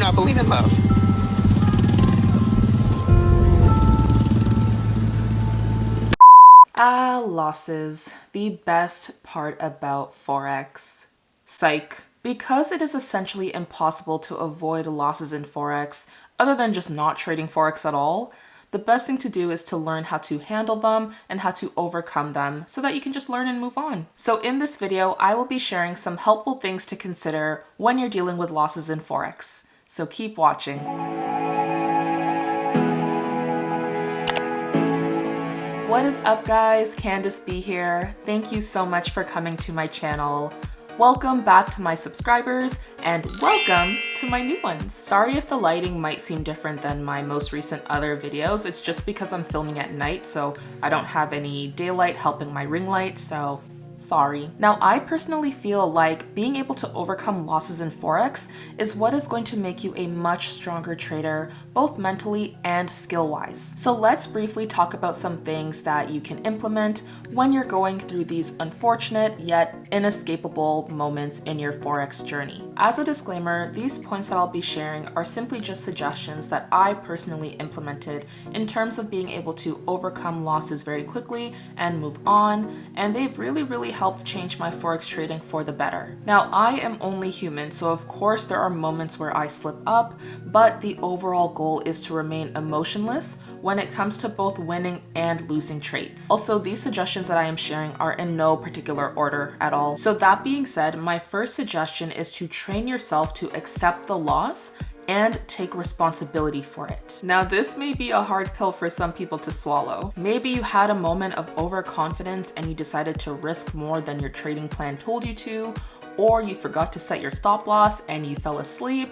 not believe in love. Losses. The best part about Forex. Psych. Because it is essentially impossible to avoid losses in Forex, other than just not trading Forex at all, the best thing to do is to learn how to handle them and how to overcome them so that you can just learn and move on. So in this video, I will be sharing some helpful things to consider when you're dealing with losses in Forex. So keep watching. What is up, guys? Candice B here. Thank you so much for coming to my channel. Welcome back to my subscribers and welcome to my new ones. Sorry if the lighting might seem different than my most recent other videos. It's just because I'm filming at night, so I don't have any daylight helping my ring light, so sorry. Now, I personally feel like being able to overcome losses in Forex is what is going to make you a much stronger trader, both mentally and skill-wise. So let's briefly talk about some things that you can implement when you're going through these unfortunate yet inescapable moments in your Forex journey. As a disclaimer, these points that I'll be sharing are simply just suggestions that I personally implemented in terms of being able to overcome losses very quickly and move on, and they've really helped change my Forex trading for the better. Now, I am only human, so of course there are moments where I slip up, but the overall goal is to remain emotionless when it comes to both winning and losing trades. Also, these suggestions that I am sharing are in no particular order at all. So that being said, my first suggestion is to train yourself to accept the loss and take responsibility for it. Now, this may be a hard pill for some people to swallow. Maybe you had a moment of overconfidence and you decided to risk more than your trading plan told you to, or you forgot to set your stop loss and you fell asleep.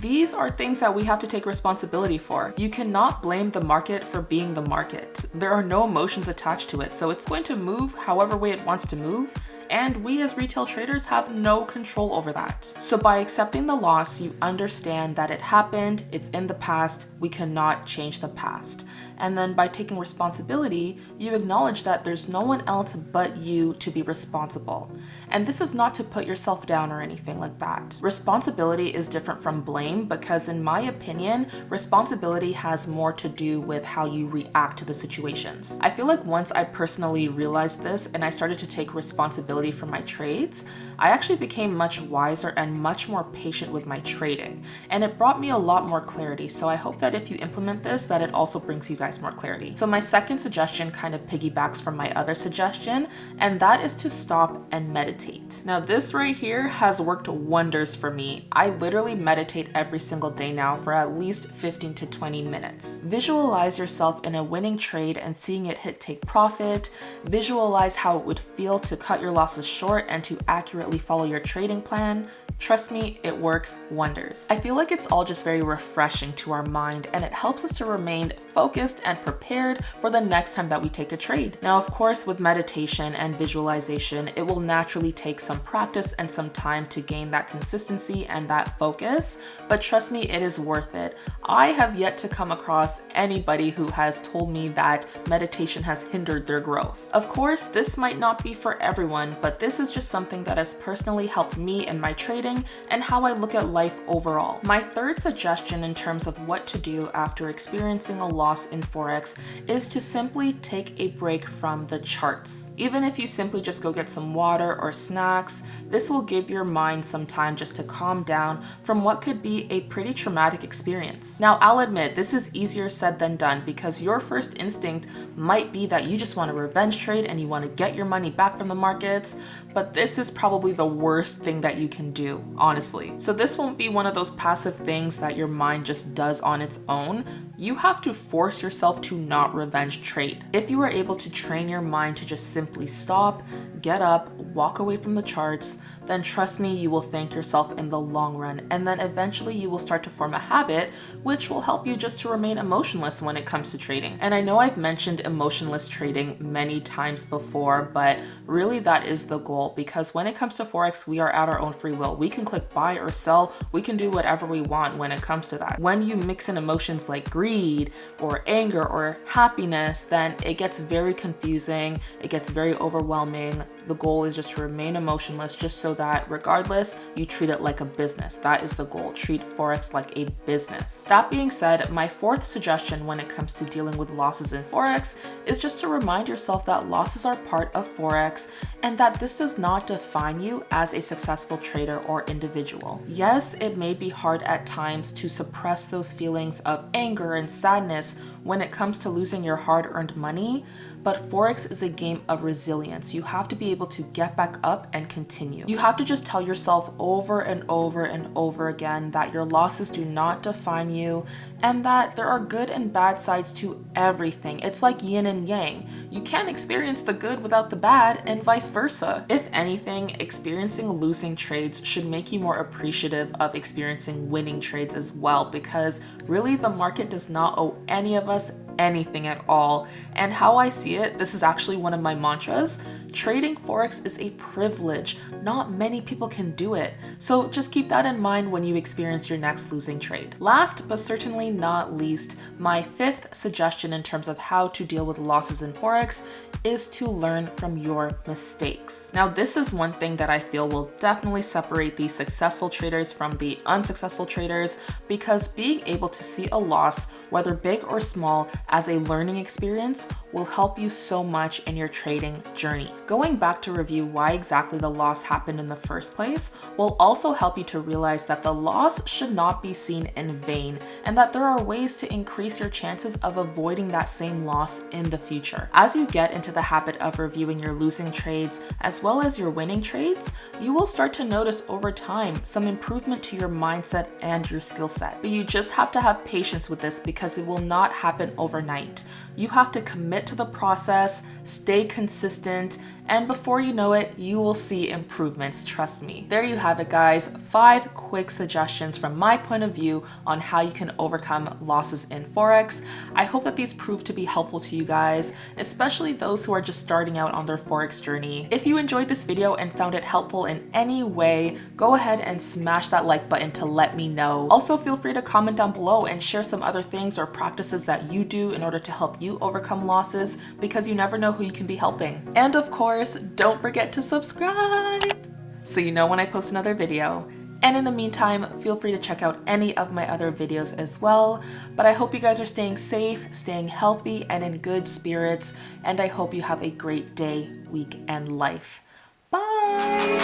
These are things that we have to take responsibility for. You cannot blame the market for being the market. There are no emotions attached to it, so it's going to move however way it wants to move, and we as retail traders have no control over that. So by accepting the loss, you understand that it happened, it's in the past, we cannot change the past. And then by taking responsibility, you acknowledge that there's no one else but you to be responsible. And this is not to put yourself down or anything like that. Responsibility is different from blame because, in my opinion, responsibility has more to do with how you react to the situations. I feel like once I personally realized this and I started to take responsibility for my trades, I actually became much wiser and much more patient with my trading. And it brought me a lot more clarity. So I hope that if you implement this, that it also brings you guys more clarity. So my second suggestion kind of piggybacks from my other suggestion, and that is to stop and meditate. Now, this right here has worked wonders for me. I literally meditate every single day now for at least 15 to 20 minutes. Visualize yourself in a winning trade and seeing it hit take profit. Visualize how it would feel to cut your losses short and to accurately follow your trading plan. Trust me, it works wonders. I feel like it's all just very refreshing to our mind, and it helps us to remain focused and prepared for the next time that we take a trade. Now, of course, with meditation and visualization, it will naturally take some practice and some time to gain that consistency and that focus, but trust me, it is worth it. I have yet to come across anybody who has told me that meditation has hindered their growth. Of course, this might not be for everyone, but this is just something that has personally helped me in my trading and how I look at life overall. My third suggestion in terms of what to do after experiencing a loss in Forex is to simply take a break from the charts. Even if you simply just go get some water or snacks, this will give your mind some time just to calm down from what could be a pretty traumatic experience. Now, I'll admit this is easier said than done because your first instinct might be that you just want to revenge trade and you want to get your money back from the markets, but this is probably the worst thing that you can do, honestly. So this won't be one of those passive things that your mind just does on its own. You have to force yourself to not revenge trade. If you are able to train your mind to just simply stop, get up, walk away from the charts, then trust me, you will thank yourself in the long run. And then eventually you will start to form a habit, which will help you just to remain emotionless when it comes to trading. And I know I've mentioned emotionless trading many times before, but really that is the goal, because when it comes to Forex, we are at our own free will. We can click buy or sell. We can do whatever we want when it comes to that. When you mix in emotions like greed or anger or happiness, then it gets very confusing. It gets very overwhelming. The goal is just to remain emotionless, just so that regardless, you treat it like a business. That is the goal. Treat Forex like a business. That being said, my fourth suggestion when it comes to dealing with losses in Forex is just to remind yourself that losses are part of Forex and that this does not define you as a successful trader or individual. Yes, it may be hard at times to suppress those feelings of anger and sadness when it comes to losing your hard-earned money, but Forex is a game of resilience. You have to be able to get back up and continue. You have to just tell yourself over and over and over again that your losses do not define you and that there are good and bad sides to everything. It's like yin and yang. You can't experience the good without the bad and vice versa. If anything, experiencing losing trades should make you more appreciative of experiencing winning trades as well, because really the market does not owe any of us anything at all. And how I see it, this is actually one of my mantras: trading Forex is a privilege. Not many people can do it. So just keep that in mind when you experience your next losing trade. Last but certainly not least, my fifth suggestion in terms of how to deal with losses in Forex is to learn from your mistakes. Now, this is one thing that I feel will definitely separate the successful traders from the unsuccessful traders, because being able to see a loss, whether big or small, as a learning experience will help you so much in your trading journey. Going back to review why exactly the loss happened in the first place will also help you to realize that the loss should not be seen in vain, and that there are ways to increase your chances of avoiding that same loss in the future. As you get into the habit of reviewing your losing trades as well as your winning trades, you will start to notice over time some improvement to your mindset and your skill set. But you just have to have patience with this, because it will not happen overnight. You have to commit to the process, stay consistent, and before you know it, you will see improvements, trust me. There you have it, guys. 5 quick suggestions from my point of view on how you can overcome losses in Forex. I hope that these prove to be helpful to you guys, especially those who are just starting out on their Forex journey. If you enjoyed this video and found it helpful in any way, go ahead and smash that like button to let me know. Also, feel free to comment down below and share some other things or practices that you do in order to help you overcome losses, because you never know who you can be helping. And of course, don't forget to subscribe so you know when I post another video. And in the meantime, feel free to check out any of my other videos as well. But I hope you guys are staying safe, staying healthy, and in good spirits. And I hope you have a great day, week, and life. Bye!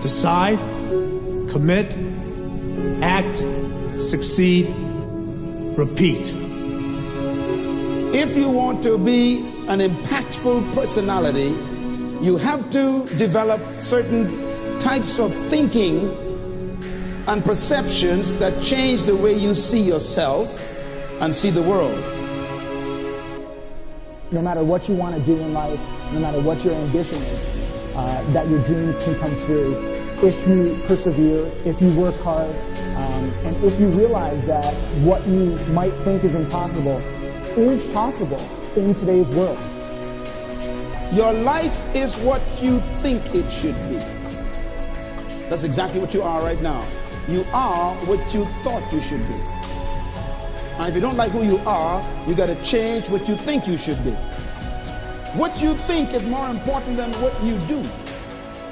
Decide, commit, act, succeed, repeat. If you want to be an impactful personality, you have to develop certain types of thinking and perceptions that change the way you see yourself and see the world. No matter what you want to do in life, no matter what your ambition is, that your dreams can come true if you persevere, if you work hard, and if you realize that what you might think is impossible is possible in today's world. Your life is what you think it should be. That's exactly what you are right now. You are what you thought you should be. And if you don't like who you are, you got to change what you think you should be. What you think is more important than what you do.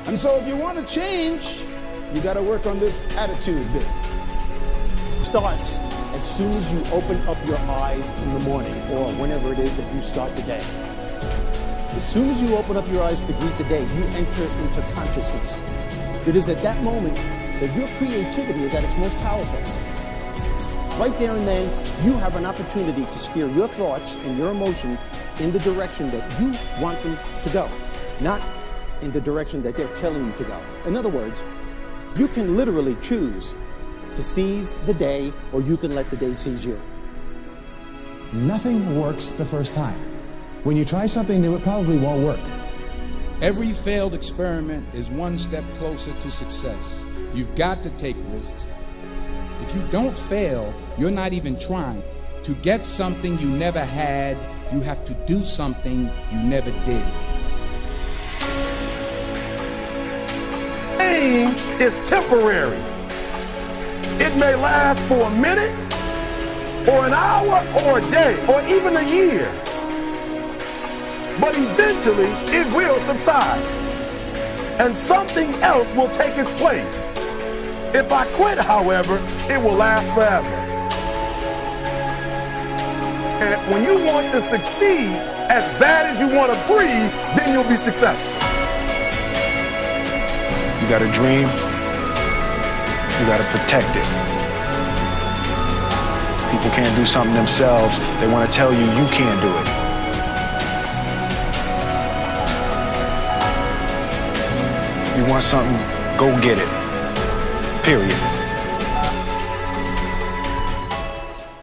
And so if you want to change, you got to work on this attitude bit. Starts as soon as you open up your eyes in the morning, or whenever it is that you start the day. As soon as you open up your eyes to greet the day, you enter into consciousness. It is at that moment that your creativity is at its most powerful. Right there and then, you have an opportunity to steer your thoughts and your emotions in the direction that you want them to go, not in the direction that they're telling you to go. In other words, you can literally choose to seize the day, or you can let the day seize you. Nothing works the first time. When you try something new, it probably won't work. Every failed experiment is one step closer to success. You've got to take risks. If you don't fail, you're not even trying. To get something you never had, You have to do something you never did. Pain is temporary. It may last for a minute, or an hour, or a day, or even a year. But eventually, it will subside, and something else will take its place. If I quit, however, it will last forever. And when you want to succeed as bad as you want to breathe, then you'll be successful. You got a dream, you got to protect it. People can't do something themselves. They want to tell you you can't do it. You want something, go get it. Period.